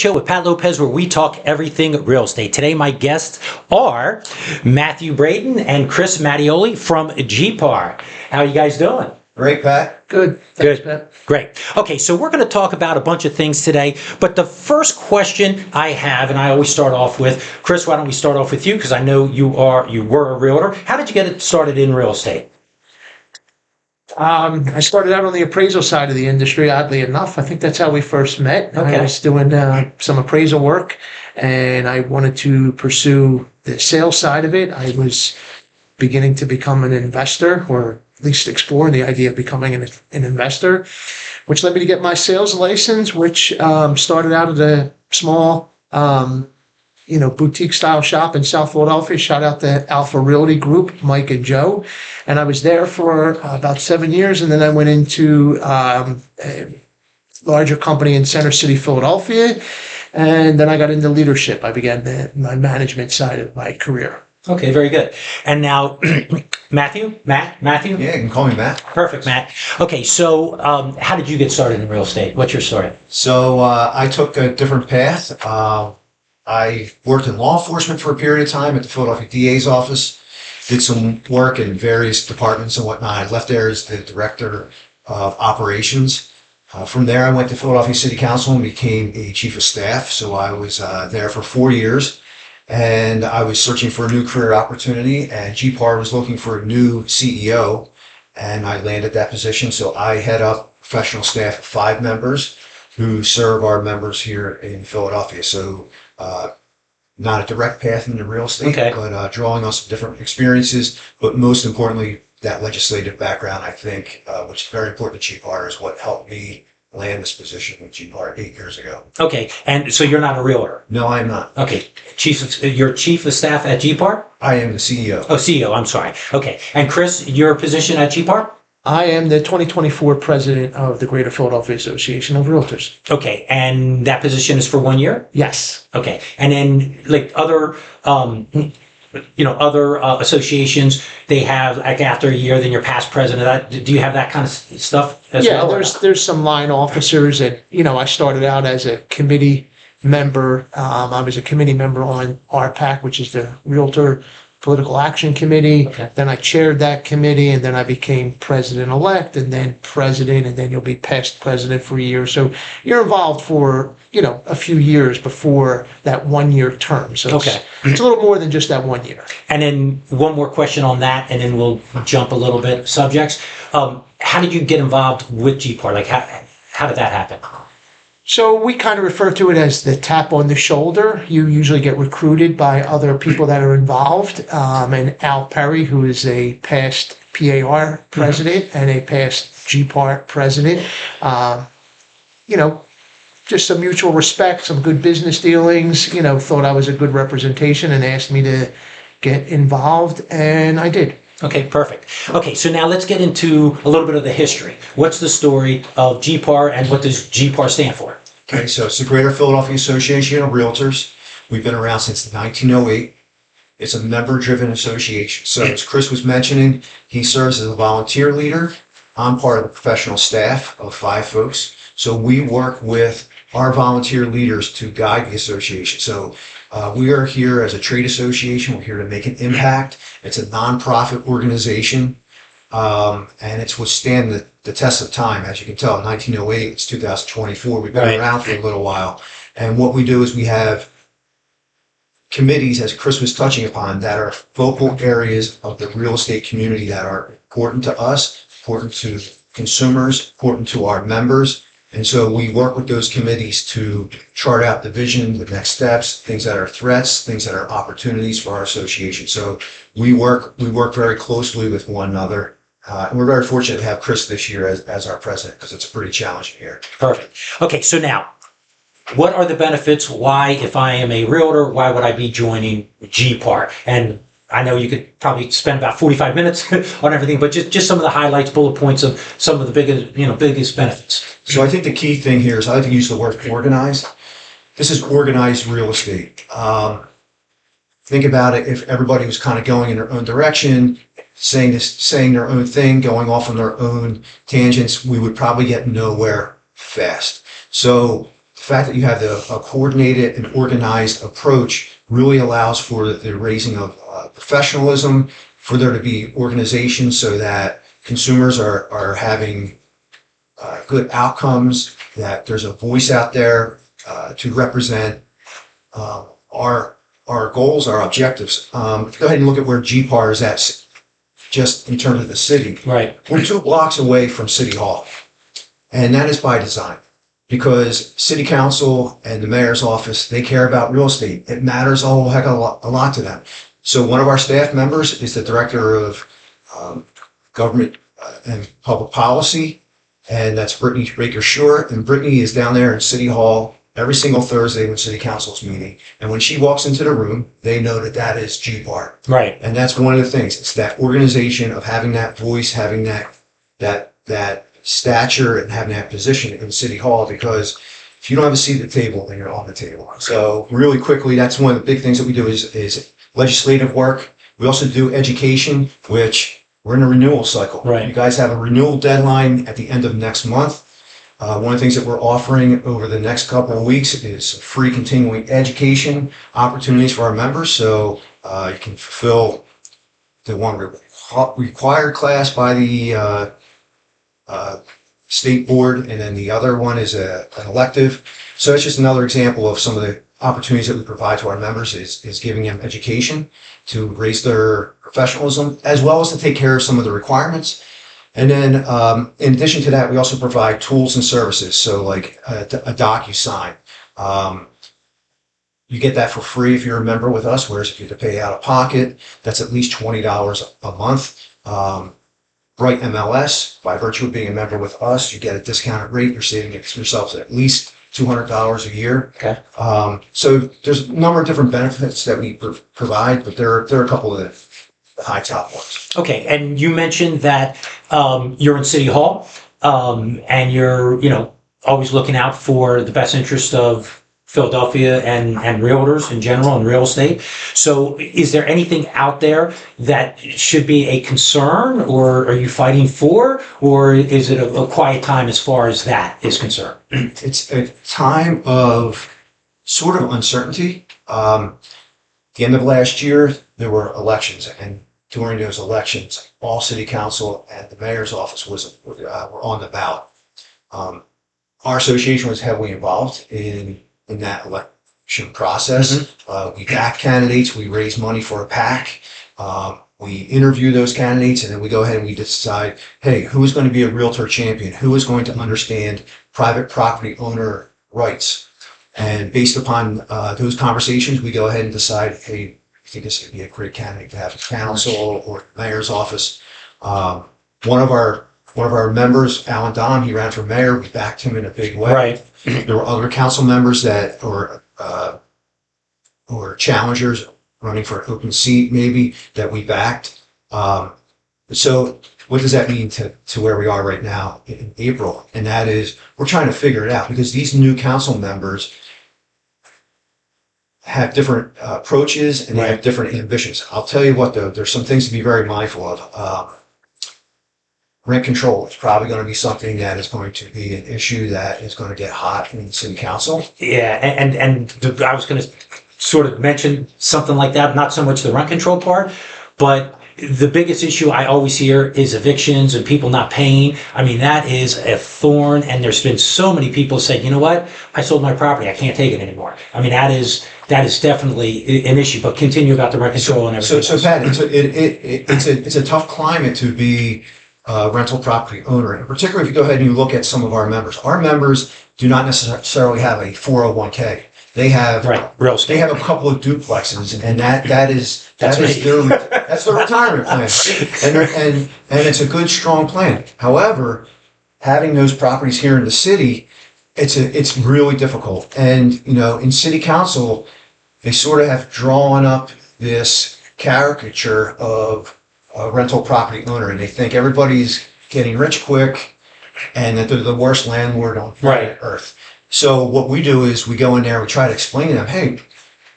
Show with Pat Lopez, where we talk everything real estate. Today my guests are Matthew Braden and Chris Mattioli from GPAR. How are you guys doing? Great, Pat. Good. Thanks, Pat. Great. Okay, so we're going to talk about a bunch of things today, but the first question I have, and I always start off with, Chris, why don't we start off with you, because I know you were a realtor. How did you get it started in real estate? I started out on the appraisal side of the industry, oddly enough. I think that's how we first met. Okay. I was doing some appraisal work, and I wanted to pursue the sales side of it. I was beginning to become an investor, or at least exploring the idea of becoming an investor, which led me to get my sales license, which started out at a small boutique style shop in South Philadelphia. Shout out to Alpha Realty Group, Mike and Joe. And I was there for about 7 years. And then I went into a larger company in Center City, Philadelphia. And then I got into leadership. I began my management side of my career. Okay, very good. And now, Matthew? Matthew? Yeah, you can call me Matt. Perfect, Matt. Okay, so how did you get started in real estate? What's your story? So I took a different path. I worked in law enforcement for a period of time at the Philadelphia DA's office, did some work in various departments and whatnot. I left there as the director of operations. From there, I went to Philadelphia City Council and became a chief of staff. So I was there for 4 years, and I was searching for a new career opportunity, and GPAR was looking for a new CEO, and I landed that position. So I head up professional staff of 5 members who serve our members here in Philadelphia. So not a direct path into real estate, okay, but drawing on some different experiences, but most importantly, that legislative background, I think, which is very important to GPAR, is what helped me land this position with GPAR 8 years ago. Okay, and so you're not a realtor? No, I'm not. Okay, you're chief of staff at GPAR? I am the CEO. Oh, CEO, I'm sorry. Okay, and Chris, your position at GPAR? I am the 2024 president of the Greater Philadelphia Association of Realtors. Okay, and that position is for 1 year? Yes. Okay, and then like other associations, they have like after a year, then you're past president. Do you have that kind of stuff as well? Yeah, there's some line officers, and I started out as a committee member. I was a committee member on RPAC, which is the Realtor Political Action Committee. Okay. Then I chaired that committee, and then I became president-elect, and then president, and then you'll be past president for a year. So you're involved for a few years before that 1 year term. So okay, it's a little more than just that 1 year. And then one more question on that, and then we'll jump a little bit subjects. How did you get involved with GPAR? Like how did that happen? So we kind of refer to it as the tap on the shoulder. You usually get recruited by other people that are involved. And Al Perry, who is a past PAR president and a past GPAR president, just some mutual respect, some good business dealings, thought I was a good representation and asked me to get involved, and I did. Okay, perfect. Okay, so now let's get into a little bit of the history. What's the story of GPAR, and what does GPAR stand for? Okay, so it's the Greater Philadelphia Association of Realtors. We've been around since 1908. It's a member-driven association. So as Chris was mentioning, he serves as a volunteer leader. I'm part of the professional staff of 5 folks. So we work with our volunteer leaders to guide the association. So we are here as a trade association. We're here to make an impact. It's a nonprofit organization, and it's withstand the test of time. As you can tell, 1908, it's 2024. We've been Right. around for a little while. And what we do is we have committees, as Chris was touching upon, that are focal areas of the real estate community that are important to us, important to consumers, important to our members. And so we work with those committees to chart out the vision, the next steps, things that are threats, things that are opportunities for our association. So we work very closely with one another. And we're very fortunate to have Chris this year as our president, because it's a pretty challenging year. Perfect. Okay, so now, what are the benefits? Why, if I am a realtor, why would I be joining GPAR? And I know you could probably spend about 45 minutes on everything, but just some of the highlights, bullet points of some of the biggest benefits. So I think the key thing here is I like to use the word organized. This is organized real estate. Think about it, if everybody was kind of going in their own direction, saying their own thing, going off on their own tangents, we would probably get nowhere fast. So the fact that you have a coordinated and organized approach really allows for the raising of professionalism, for there to be organization so that consumers are having good outcomes, that there's a voice out there to represent our goals, our objectives. Go ahead and look at where GPAR is at just in terms of the city. Right. We're 2 blocks away from City Hall, and that is by design. Because city council and the mayor's office, they care about real estate. It matters a whole heck of a lot to them. So one of our staff members is the director of government and public policy, and that's Brittany Baker-Short. And Brittany is down there in City Hall every single Thursday when city council's meeting. And when she walks into the room, they know that that is GPAR. Right. And that's one of the things. It's that organization of having that voice, having that stature and having that position in City Hall, because if you don't have a seat at the table, then you're on the table. So really quickly, that's one of the big things that we do is legislative work. We also do education, which we're in a renewal cycle. Right. You guys have a renewal deadline at the end of next month. One of the things that we're offering over the next couple of weeks is free continuing education opportunities for our members. So you can fulfill the one required class by the state board, and then the other one is an elective. So it's just another example of some of the opportunities that we provide to our members is giving them education to raise their professionalism, as well as to take care of some of the requirements. And then in addition to that, we also provide tools and services. So like a DocuSign. You get that for free if you're a member with us, whereas if you have to pay out of pocket, that's at least $20 a month. Bright MLS, by virtue of being a member with us, you get a discounted rate. You're saving yourselves at least $200 a year. Okay. So there's a number of different benefits that we provide, but there are a couple of the high top ones. Okay. And you mentioned that you're in City Hall and you're, always looking out for the best interest of Philadelphia and realtors in general and real estate. So is there anything out there that should be a concern, or are you fighting for, or is it a quiet time as far as that is concerned? It's a time of sort of uncertainty. At the end of last year, there were elections, and during those elections, all city council and the mayor's office were on the ballot. Our association was heavily involved in that election process. We back candidates, we raise money for a PAC, we interview those candidates, and then we go ahead and we decide, hey, who is going to be a realtor champion? Who is going to understand private property owner rights? And based upon those conversations, we go ahead and decide, hey, I think this would be a great candidate to have in council or mayor's office. One of our members, Alan Dom, he ran for mayor. We backed him in a big way. Right. There were other council members that or challengers running for an open seat, maybe, that we backed. So what does that mean to where we are right now in April? And that is, we're trying to figure it out, because these new council members have different approaches and they have different ambitions. I'll tell you what, though, there's some things to be very mindful of. Rent control is probably going to be something that is going to be an issue that is going to get hot in city council. Yeah, and I was going to sort of mention something like that, not so much the rent control part, but the biggest issue I always hear is evictions and people not paying. I mean, that is a thorn, and there's been so many people say, you know what, I sold my property, I can't take it anymore. I mean, that is definitely an issue, but continue about the rent control and everything. So Pat, it's a tough climate to be rental property owner, and particularly if you go ahead and you look at some of our members. Our members do not necessarily have a 401k. They have real estate. They have a couple of duplexes, and that's their retirement plan, and it's a good, strong plan. However, having those properties here in the city, it's really difficult. And in city council, they sort of have drawn up this caricature of a rental property owner, and they think everybody's getting rich quick and that they're the worst landlord on planet Earth. So what we do is we go in there, we try to explain to them, hey,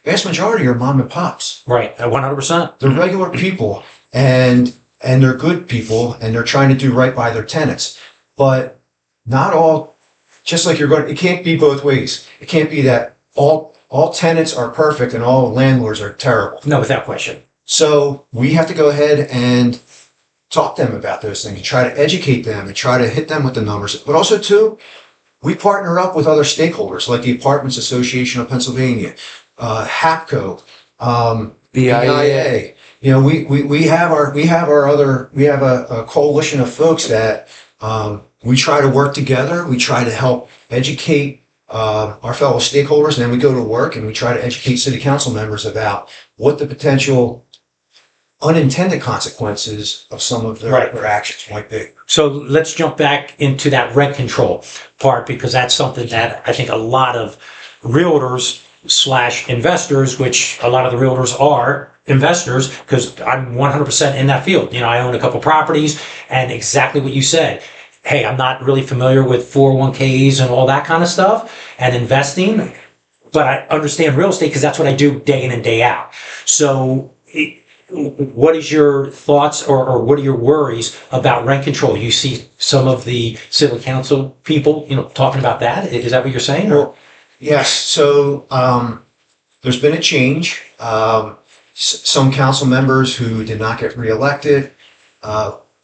vast majority are mom and pops. Right, 100%. They're regular people, and they're good people, and they're trying to do right by their tenants. But not all just like it can't be both ways. It can't be that all tenants are perfect and all landlords are terrible. No, without question. So we have to go ahead and talk to them about those things, and try to educate them and try to hit them with the numbers. But also too, we partner up with other stakeholders like the Apartments Association of Pennsylvania, HAPCO, BIA. You know, we have a coalition of folks that we try to work together. We try to help educate our fellow stakeholders, and then we go to work and we try to educate city council members about what the potential unintended consequences of some of their actions might be. So let's jump back into that rent control part, because that's something that I think a lot of realtors / investors, which a lot of the realtors are investors, because I'm 100% in that field. You know, I own a couple properties, and exactly what you said. Hey, I'm not really familiar with 401ks and all that kind of stuff and investing, but I understand real estate because that's what I do day in and day out. So what is your thoughts or what are your worries about rent control? You see some of the city council people, you know, talking about that. Is that what you're saying? Well, yes. So there's been a change. Some council members who did not get reelected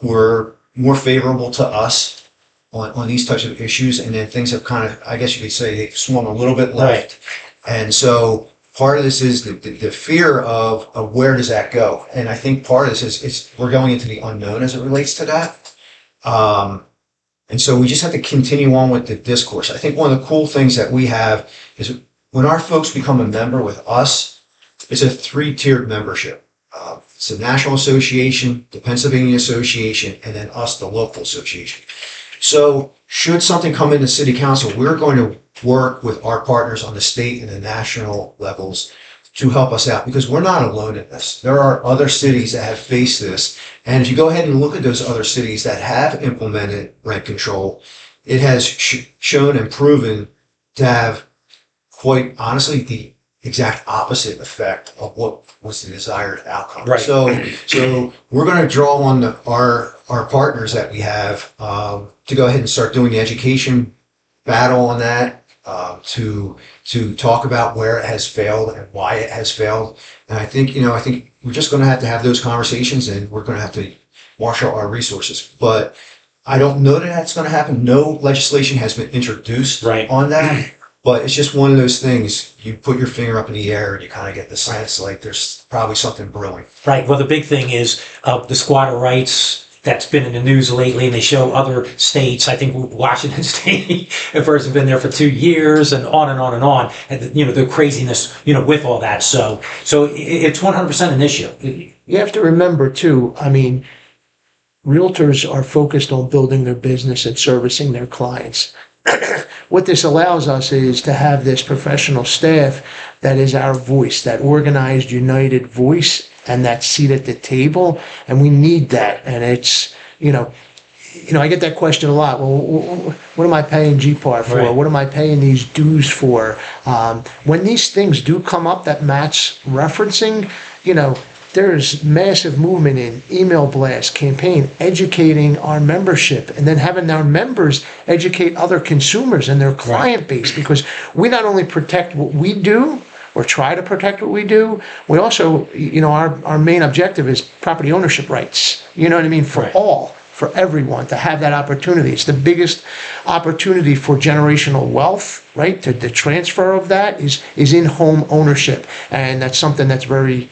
were more favorable to us on these types of issues, and then things have kind of, I guess you could say, they've swung a little bit left. Right. And so part of this is the fear of where does that go? And I think part of this is we're going into the unknown as it relates to that. And so we just have to continue on with the discourse. I think one of the cool things that we have is when our folks become a member with us, it's a 3-tiered membership. It's the National Association, the Pennsylvania Association, and then us, the local association. So should something come into city council, we're going to work with our partners on the state and the national levels to help us out, because we're not alone in this. There are other cities that have faced this. And if you go ahead and look at those other cities that have implemented rent control, it has shown and proven to have, quite honestly, the exact opposite effect of what was the desired outcome. Right. So we're going to draw on our partners that we have to go ahead and start doing the education battle on that, to talk about where it has failed and why it has failed. And I think we're just going to have those conversations, and we're going to have to marshal our resources. But I don't know that that's going to happen. No legislation has been introduced on that. But it's just one of those things. You put your finger up in the air and you kind of get the sense like there's probably something brewing. Right. Well, the big thing is the squatter rights that's been in the news lately, and they show other states. I think Washington State at first has been there for 2 years, and on and on and on. And you know, the craziness, you know, with all that. So it's 100% an issue. You have to remember too, I mean, realtors are focused on building their business and servicing their clients. What this allows us is to have this professional staff that is our voice, that organized, united voice, and that seat at the table. And we need that. And it's, I get that question a lot. Well, what am I paying GPAR for? Right. What am I paying these dues for? When these things do come up that Matt's referencing, there's massive movement in email blast campaign, educating our membership, and then having our members educate other consumers and their client base, because we not only protect what we do or try to protect what we do, we also, our main objective is property ownership rights. You know what I mean? For everyone to have that opportunity. It's the biggest opportunity for generational wealth, right? The transfer of that is in home ownership. And that's something that's very,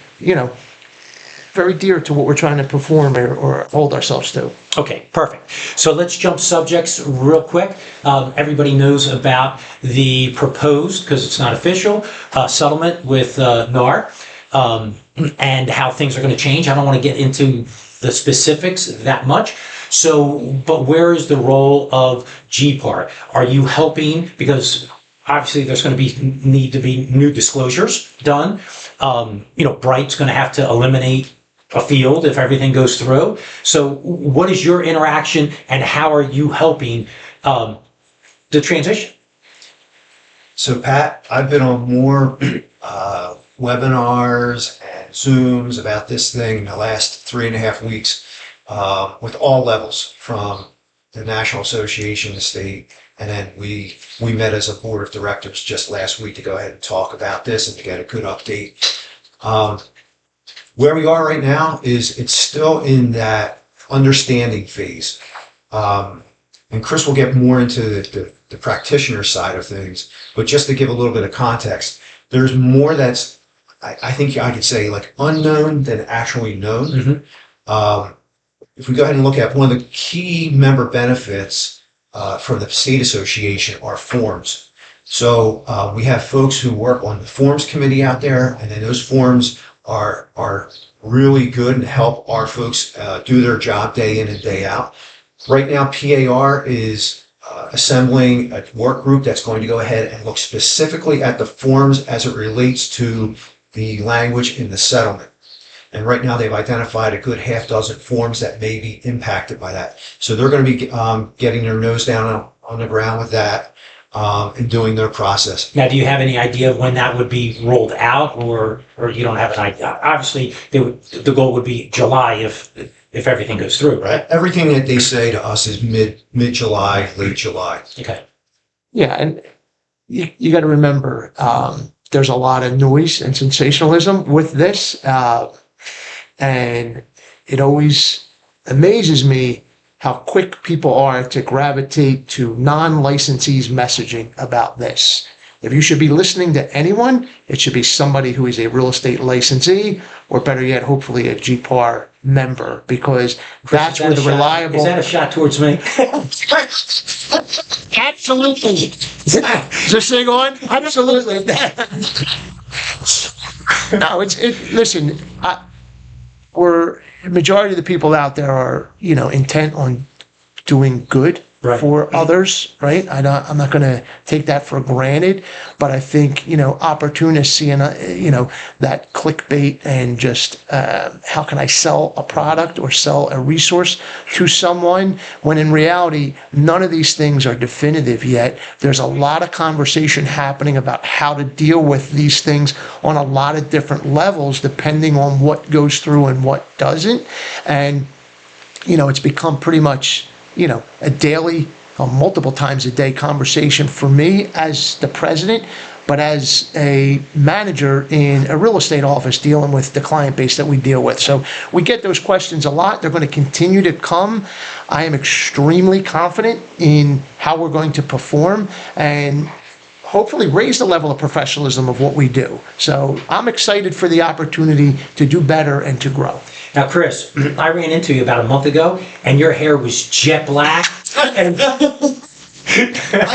very dear to what we're trying to perform or hold ourselves to. Okay, perfect. So let's jump subjects real quick. Everybody knows about the proposed, because it's not official, settlement with NAR, and how things are going to change. I don't want to get into the specifics that much. But where is the role of GPAR? Are you helping? Because obviously there's going to need to be new disclosures done. Bright's going to have to eliminate a field if everything goes through. So what is your interaction, and how are you helping the transition? So Pat, I've been on more webinars and Zooms about this thing in the last 3.5 weeks with all levels, from the National Association, the state, And then we met as a board of directors just last week to go ahead and talk about this and to get a good update. Where we are right now is it's still in that understanding phase. And Chris will get more into the practitioner side of things, but just to give a little bit of context, there's more that's, I think I could say, like unknown than actually known. Mm-hmm. If we go ahead and look at one of the key member benefits from the state association are forms. So we have folks who work on the forms committee out there, and then those forms are really good and help our folks do their job day in and day out. Right now, PAR is assembling a work group that's going to go ahead and look specifically at the forms as it relates to the language in the settlement. And right now, they've identified a good half dozen forms that may be impacted by that. So they're going to be getting their nose down on the ground with that and doing their process. Now, do you have any idea of when that would be rolled out, or you don't have an idea? Obviously, the goal would be July if everything goes through, right? Everything that they say to us is mid-July, late July. Okay. Yeah, and you got to remember, there's a lot of noise and sensationalism with this, and it always amazes me how quick people are to gravitate to non-licensees messaging about this. If you should be listening to anyone, it should be somebody who is a real estate licensee, or better yet, hopefully a GPAR member, because that's where the reliable... Is that a shot towards me? Absolutely. Is this thing on? Absolutely. No, listen, majority of the people out there are, intent on doing good for others, right? I'm not going to take that for granted, but I think, opportunists seeing, that clickbait and just how can I sell a product or sell a resource to someone, when in reality, none of these things are definitive yet. There's a lot of conversation happening about how to deal with these things on a lot of different levels, depending on what goes through and what doesn't. And, it's become pretty much a daily, multiple times a day conversation for me as the president, but as a manager in a real estate office dealing with the client base that we deal with. So we get those questions a lot. They're going to continue to come. I am extremely confident in how we're going to perform and hopefully raise the level of professionalism of what we do. So I'm excited for the opportunity to do better and to grow. Now, Chris, I ran into you about a month ago, and your hair was jet black. And I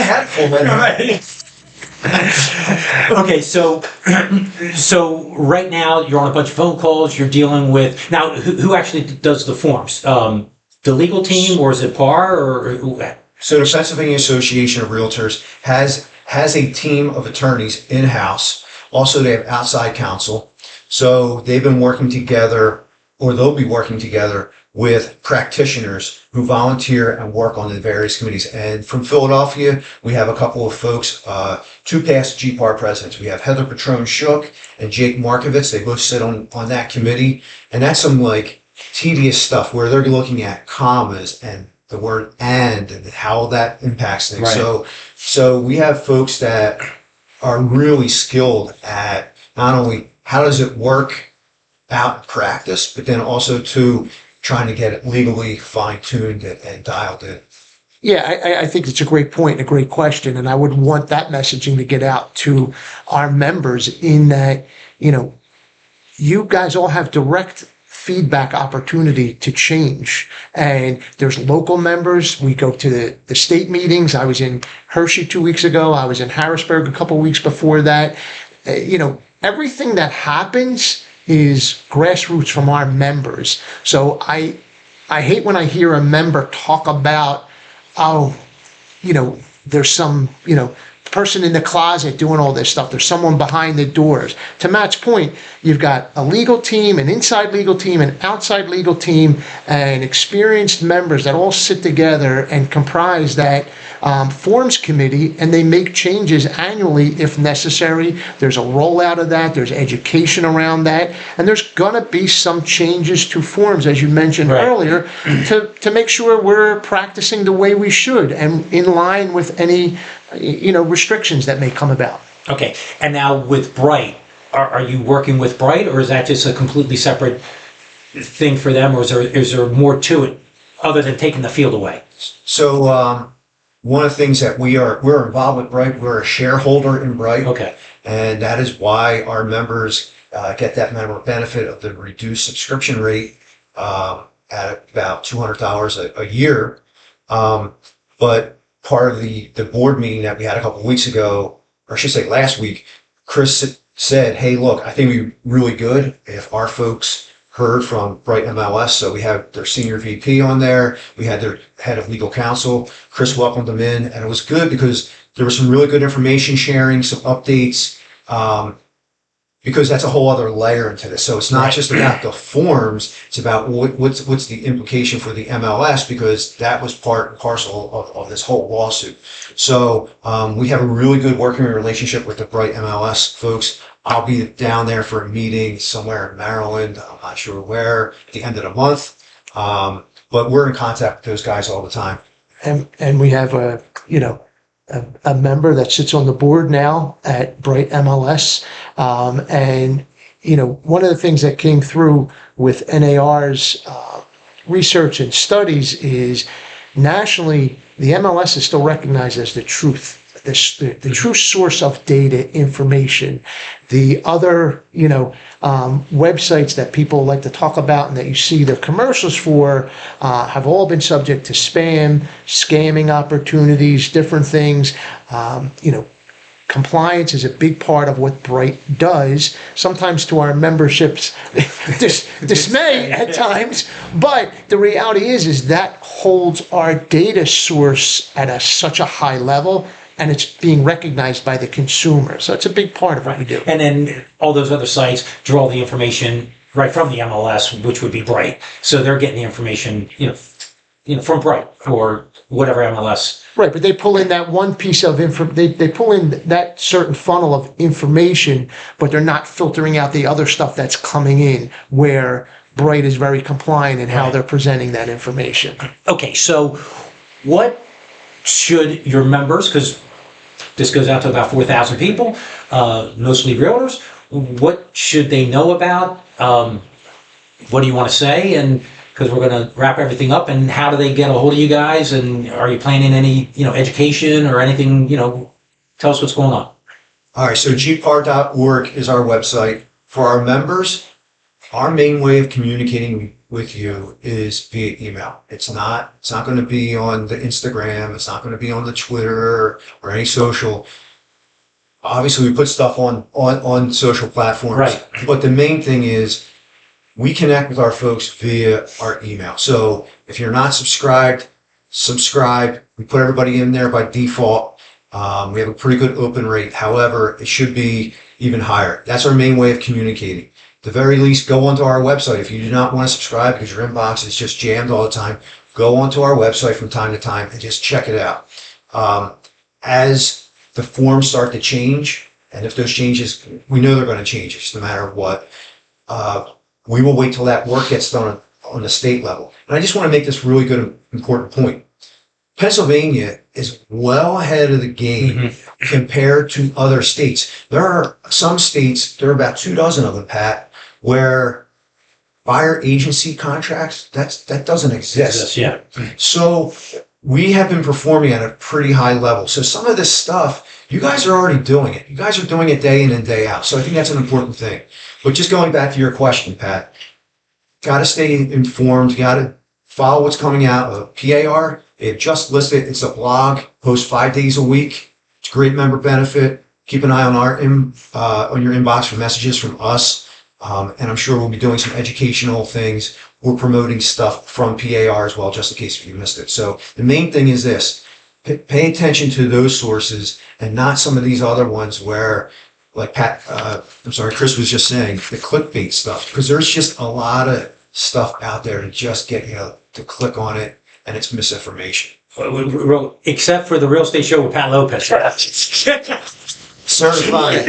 had full hair. Okay, so right now you're on a bunch of phone calls. You're dealing with now. Who actually does the forms? The legal team, or is it PAR, or who? So the Pennsylvania Association of Realtors has a team of attorneys in-house. Also, they have outside counsel. So they've been working together, or they'll be working together with practitioners who volunteer and work on the various committees. And from Philadelphia, we have a couple of folks, two past GPAR presidents. We have Heather Patrone-Shook and Jake Markovitz. They both sit on that committee. And that's some tedious stuff where they're looking at commas and the word and how that impacts things. Right. So we have folks that are really skilled at not only how does it work out in practice, but then also to trying to get it legally fine-tuned and dialed in. Yeah, I think it's a great point and a great question, and I would want that messaging to get out to our members in that, you guys all have direct feedback opportunity to change. And there's local members. We go to the state meetings. I was in Hershey 2 weeks ago. I was in Harrisburg a couple of weeks before that. Everything that happens is grassroots from our members. So I hate when I hear a member talk about, there's some, person in the closet doing all this stuff. There's someone behind the doors. To Matt's point, you've got a legal team, an inside legal team, an outside legal team, and experienced members that all sit together and comprise that forms committee, and they make changes annually if necessary. There's a rollout of that. There's education around that. And there's going to be some changes to forms, as you mentioned earlier, to make sure we're practicing the way we should and in line with any restrictions that may come about. Okay, and now with Bright, are you working with Bright, or is that just a completely separate thing for them, or is there more to it other than taking the field away? So one of the things that we're involved with Bright, we're a shareholder in Bright. Okay. And that is why our members get that member benefit of the reduced subscription rate at about $200 a year. But part of the board meeting that we had a couple of weeks ago, or I should say last week, Chris said, hey, look, I think it'd be really good if our folks heard from Bright MLS. So we have their senior VP on there. We had their head of legal counsel. Chris welcomed them in, and it was good because there was some really good information sharing, some updates, because that's a whole other layer into this. So it's not just about the forms, it's about what's the implication for the MLS, because that was part and parcel of this whole lawsuit. So we have a really good working relationship with the Bright MLS folks. I'll be down there for a meeting somewhere in Maryland. I'm not sure where, at the end of the month. But we're in contact with those guys all the time. And we have a member that sits on the board now at Bright MLS. And one of the things that came through with NAR's research and studies is nationally, the MLS is still recognized as the truth. The true source of data information. The other, websites that people like to talk about and that you see their commercials for have all been subject to spam, scamming opportunities, different things. Compliance is a big part of what Bright does, sometimes to our membership's dismay at times. But the reality is that holds our data source at such a high level, and it's being recognized by the consumer. So it's a big part of what we do. And then all those other sites draw the information right from the MLS, which would be Bright. So they're getting the information, from Bright or whatever MLS. Right, but they pull in that one piece of they pull in that certain funnel of information, but they're not filtering out the other stuff that's coming in where Bright is very compliant in how they're presenting that information. Okay, so what should your members, because this goes out to about 4,000 people, mostly realtors, what should they know about? What do you want to say? And because we're going to wrap everything up, and how do they get a hold of you guys? And are you planning any, education or anything? Tell us what's going on. All right, so GPAR.org is our website. For our members, our main way of communicating with you is via email. It's not going to be on the Instagram. It's not going to be on the Twitter or any social. Obviously, we put stuff on social platforms. Right. But the main thing is we connect with our folks via our email. So if you're not subscribed, subscribe. We put everybody in there by default. We have a pretty good open rate. However, it should be even higher. That's our main way of communicating. At the very least, go onto our website. If you do not want to subscribe because your inbox is just jammed all the time, go onto our website from time to time and just check it out. As the forms start to change, and if those changes, we know they're going to change, it's no matter what, we will wait till that work gets done on the state level. And I just want to make this really good, important point. Pennsylvania is well ahead of the game compared to other states. There are some states, there are about 24 of them, Pat, where buyer agency contracts, that doesn't exist. Yeah. So we have been performing at a pretty high level. So some of this stuff, you guys are already doing it. You guys are doing it day in and day out. So I think that's an important thing. But just going back to your question, Pat, got to stay informed. Got to follow what's coming out of PAR. They've just listed, it's a blog, post 5 days a week. It's a great member benefit. Keep an eye on on your inbox for messages from us. And I'm sure we'll be doing some educational things. We're promoting stuff from PAR as well, just in case you missed it. So the main thing is this. pay attention to those sources and not some of these other ones where, like Chris was just saying, the clickbait stuff, because there's just a lot of stuff out there to just get you to click on it, and it's misinformation. Except for the Real Estate Show with Pat Lopez. Certified.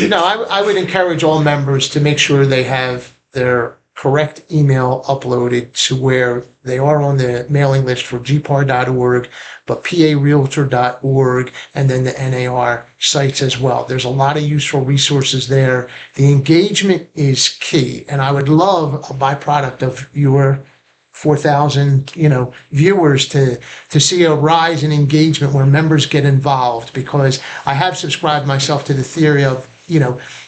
No, I would encourage all members to make sure they have their correct email uploaded to where they are on the mailing list for GPAR.org, but PARealtor.org, and then the NAR sites as well. There's a lot of useful resources there. The engagement is key, and I would love a byproduct of your 4,000, viewers to see a rise in engagement where members get involved, because I have subscribed myself to the theory of,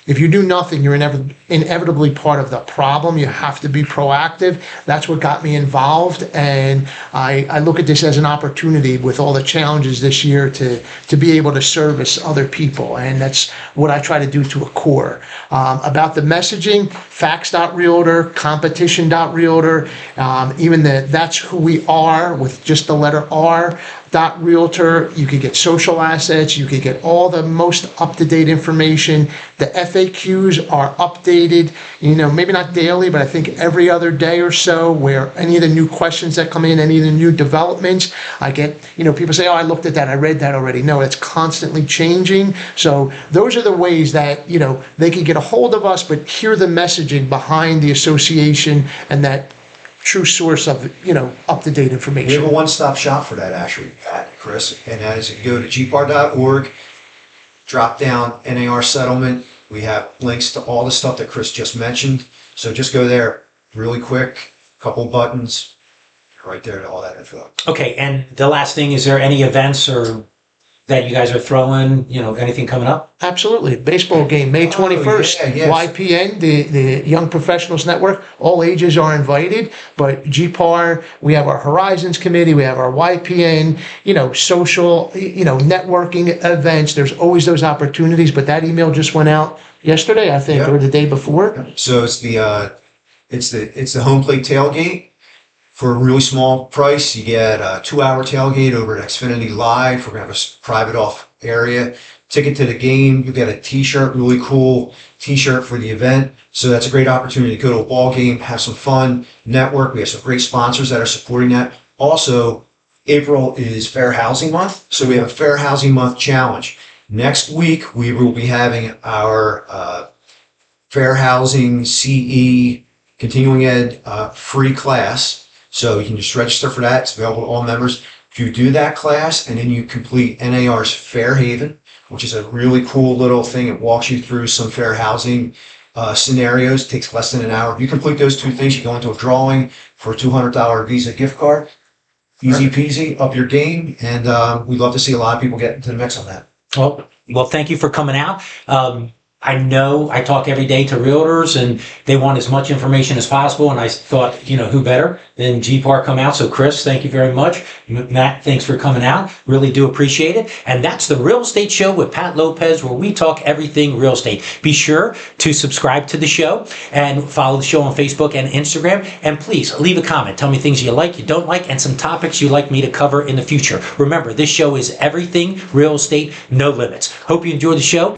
if you do nothing, you're inevitably part of the problem. You have to be proactive. That's what got me involved. And I look at this as an opportunity with all the challenges this year to be able to service other people. And that's what I try to do to a core. About the messaging, facts.realtor, competition.realtor, even that's who we are with just the letter R. .realtor, you could get social assets, you could get all the most up-to-date information. The FAQs are updated, maybe not daily, but I think every other day or so, where any of the new questions that come in, any of the new developments, I get, people say, oh, I looked at that, I read that already. No, it's constantly changing. So those are the ways that, they can get a hold of us, but hear the messaging behind the association and that true source of, up-to-date information. We have a one-stop shop for that, actually, Chris, and that is, you go to GPAR.org, drop down NAR settlement. We have links to all the stuff that Chris just mentioned. So just go there really quick, couple buttons, right there to all that info. Okay, and the last thing, is there any events or that you guys are throwing, anything coming up? Absolutely. Baseball game, May 21st. Yes. YPN, the Young Professionals Network. All ages are invited, but GPAR, we have our Horizons Committee, we have our YPN, social, networking events. There's always those opportunities, but that email just went out yesterday, I think, or the day before. So it's the home plate tailgate. For a really small price, you get a 2-hour tailgate over at Xfinity Live. We're going to have a private off area. Ticket to the game. You get a t-shirt, really cool t-shirt for the event. So that's a great opportunity to go to a ball game, have some fun, network. We have some great sponsors that are supporting that. Also, April is Fair Housing Month. So we have a Fair Housing Month challenge. Next week, we will be having our Fair Housing CE Continuing Ed free class. So you can just register for that. It's available to all members. If you do that class and then you complete NAR's Fair Haven, which is a really cool little thing. It walks you through some fair housing scenarios. It takes less than an hour. If you complete those two things, you go into a drawing for a $200 Visa gift card. Easy peasy, up your game. And we'd love to see a lot of people get into the mix on that. Well, thank you for coming out. I know I talk every day to realtors and they want as much information as possible. And I thought, who better than GPAR come out? So Chris, thank you very much. Matt, thanks for coming out. Really do appreciate it. And that's the Real Estate Show with Pat Lopez, where we talk everything real estate. Be sure to subscribe to the show and follow the show on Facebook and Instagram. And please leave a comment. Tell me things you like, you don't like, and some topics you'd like me to cover in the future. Remember, this show is everything real estate, no limits. Hope you enjoy the show.